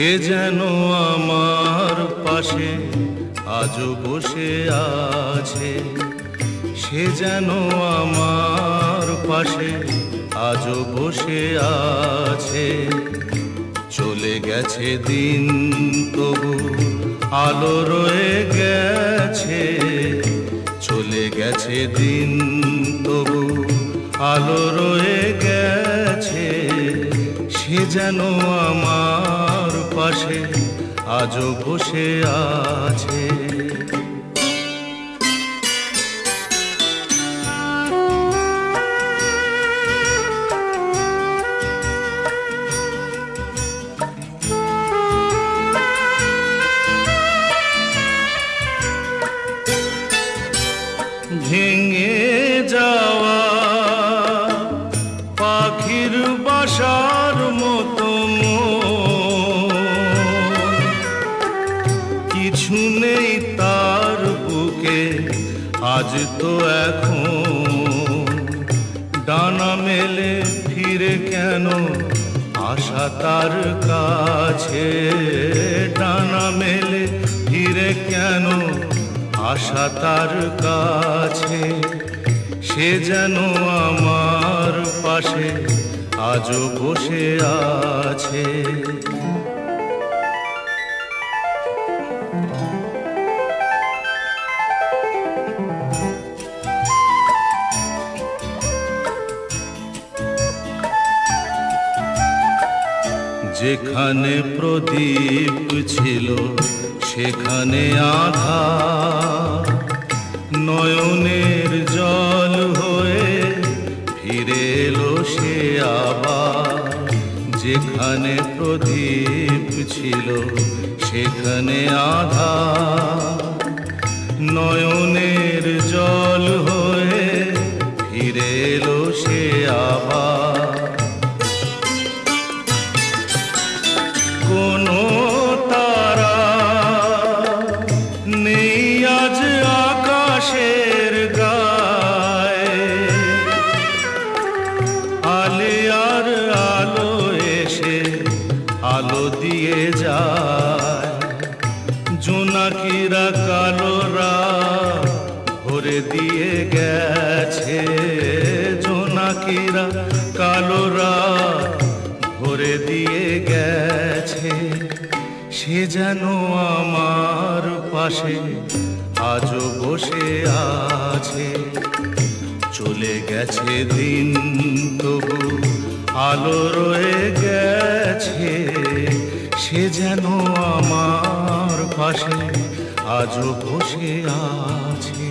সে যেন আমার পাশে আজও বসে আছে, সে যেন আমার পাশে আজও বসে আছে। চলে গেছে দিন তবু আলো রয়ে গেছে, চলে গেছে দিন তবু আলো রয়ে গেছে। সে যেন আমার পাশে আজও বসে আছে। ভেঙে যাওয়া পাখির বাসার মতো কিছু নেই তার বুকে আজ তো এখন। ডানা মেলে ফিরে কেন আশা তার কাছে, ডানা মেলে ফিরে কেন আশা তার কাছে। সে যেন আমার পাশে আজও বসে আছে। যেখানে প্রদীপ ছিল সেখানে আধার, নয়নের জল হয়ে ফিরে এলো সে আবার। যেখানে প্রদীপ ছিল সেখানে আধার, নয়নের জল হয়ে ফিরে এলো সে আবার। কোনো তারা নেই আজ আকাশের গায়ে, আলে আর আলো এসে আলো দিয়ে যায়। জোনাকিরা কালো রাত ভরে দিয়ে গেছে, জোনাকিরা কালো রাত ভরে দিয়ে গেছে। সে যেন আমার পাশে আজও বসে আছে। চলে গেছে দিন তবু আলো রয়ে গেছে। সে যেন আমার পাশে আজও বসে আছে।